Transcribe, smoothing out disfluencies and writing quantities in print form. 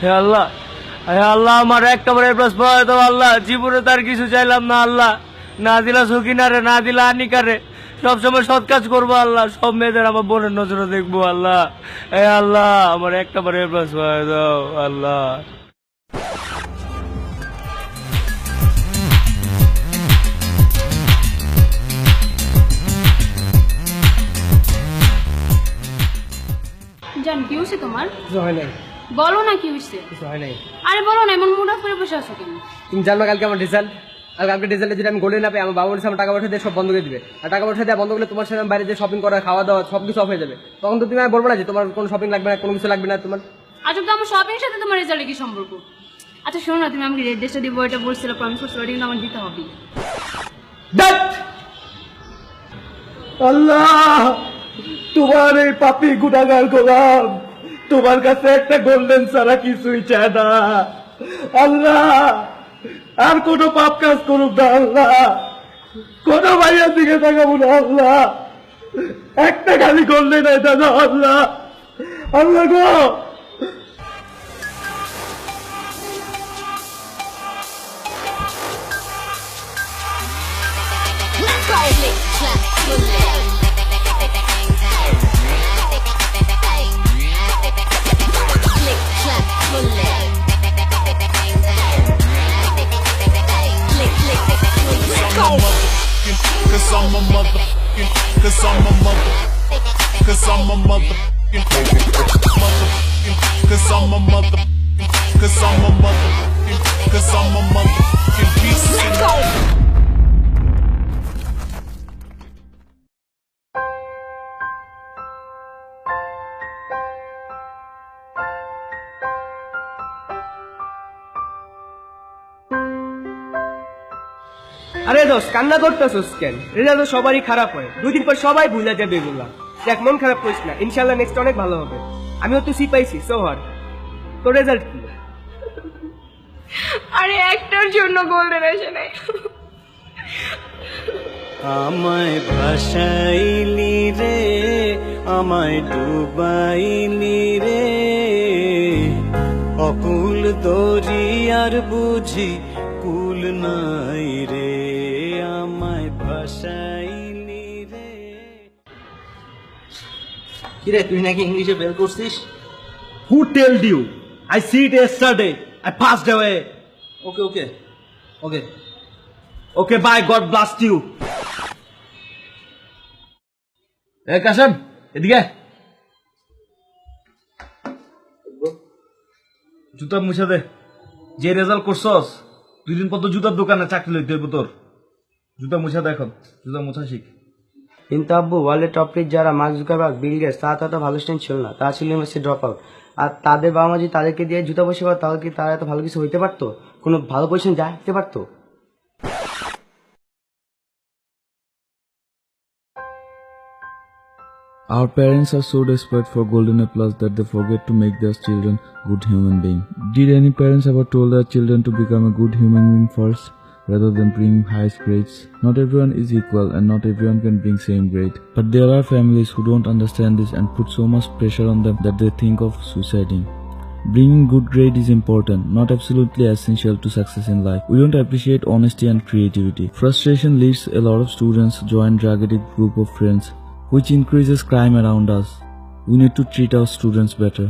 হে আল্লাহ, হে আল্লাহ, আমার একটা বার প্লাস পাওয়া দাও আল্লাহ। জীবনে তার কিছু চাইলাম না আল্লাহ, না দিলা সকিনারে, না দিলা আনিকারে। সবসময় সৎ কাজ করবো আল্লাহ, সব মেয়েদের আমার বোনের নজরে দেখবো আল্লাহ। হে আল্লাহ, আমার একটা বার প্লাস পাওয়া দাও আল্লাহ। জান কি হয়েছে তোমার? কিছু হয় নাই, বলো না কি হয়েছে। কিছু হয় নাই। আরে বলো না, এমন মুড অফ করে বসে আছো কেন? তুমি জানো কালকে আমার রেজাল্ট, আর কালকে রেজাল্টে যদি আমি গোল্ডেন না পাই, আমার বাবা বলেছে আমার টাকা পয়সা দিয়ে সব বন্ধ করে দিবে। আর টাকা পয়সা দেওয়া বন্ধ করলে তোমার সাথে বাইরে যে শপিং করা, খাওয়া দাওয়া সব কিছু অফ হয়ে যাবে। তখন তো তুমি আমি বলবো না যে তোমার কোনো শপিং লাগবে না, কোনো কিছু লাগবে না তোমার। আচ্ছা, তো আমার শপিং সাথে তোমার রেজাল্টে কি সম্পর্ক? আচ্ছা শোনো না, তুমি আমাকে রেড ড্রেসটা দিব, এটা বলছিল, প্রমিস করছিল, এটা কিন্তু আমার দিতে হবে। আল্লাহ, তোমার এই পাপি গুনাহগার গোলাম তোমার কাছে একটা গোল্ডেন ছাড়া কিছুই চায় না আল্লাহ। আর কোনো পাপ কাজ করুক না আল্লাহ, কোনো ভাইয়ের দিকে তাকাবো না আল্লাহ। একটা খালি গোল্ডেন এটা না আল্লাহ। আল্লাহ গো, Cause I'm a motherfucking, cause I'm a motherfucking, cause I'm a motherfucking, cause I'm a motherfucking, cause I'm a motherfucking, cause I'm a motherfucking beast. আরে দোস্ত, কান্না করতেছস কেন? রেজাল্ট তো সবারই খারাপ হয়, 2 দিন পর সবাই ভুলে যাবে এগুলা। দেখ, মন খারাপ করিস না, ইনশাল্লাহ নেক্সট অনেক ভালো হবে। আমিও তো সি পাইছি, সোহর তোর রেজাল্ট কি? আরে একটার জন্য গোল্ডেন আসে নাই। আমায় ভাসাইলি রে, আমায় ডুবাইলি রে, অকুল দরিয়ার বুঝি কুল নাই রে, আমায় ভাসাইলি রে। কিরে, তুই নাকি ইংলিশে ফেল করছিস? Who told you? I see it yesterday. I passed away. Okay okay okay Okay, bye. God bless you. এ কাসেম, এদিকে জুতা মুছে দে। যে রেজাল্ট করছস, 2 দিন পর তো জুতার দোকানে চাকরি লইতে হইব তোর। জুতা মুছে দে এখন, জুতা মুছা শিখ। কিন্তু আব্বু, ওয়ার্ল্ডের টপ রিচ যারা মার্ক জুকারবার্গ, বিল গেটস, তারা তো এত ভালো স্টুডেন্ট ছিল না, তারা ছিল ইউনিভার্সিটি ড্রপ আউট। আর তাদের বাবা মা যদি তাদেরকে দিয়ে জুতা বসে পারত, তাহলে কি তারা এত ভালো কিছু হইতে পারতো? কোনো ভালো পজিশন যাইতে পারতো? Our parents are so desperate for golden A+ that they forget to make their children good human being. Did any parents ever told their children to become a good human being first, rather than bring high grades? Not everyone is equal and not everyone can bring same grade. But there are families who don't understand this and put so much pressure on them that they think of suiciding. Bringing good grade is important, not absolutely essential to success in life. We don't appreciate honesty and creativity. Frustration leads a lot of students join drug addict group of friends, which increases crime around us. We need to treat our students better.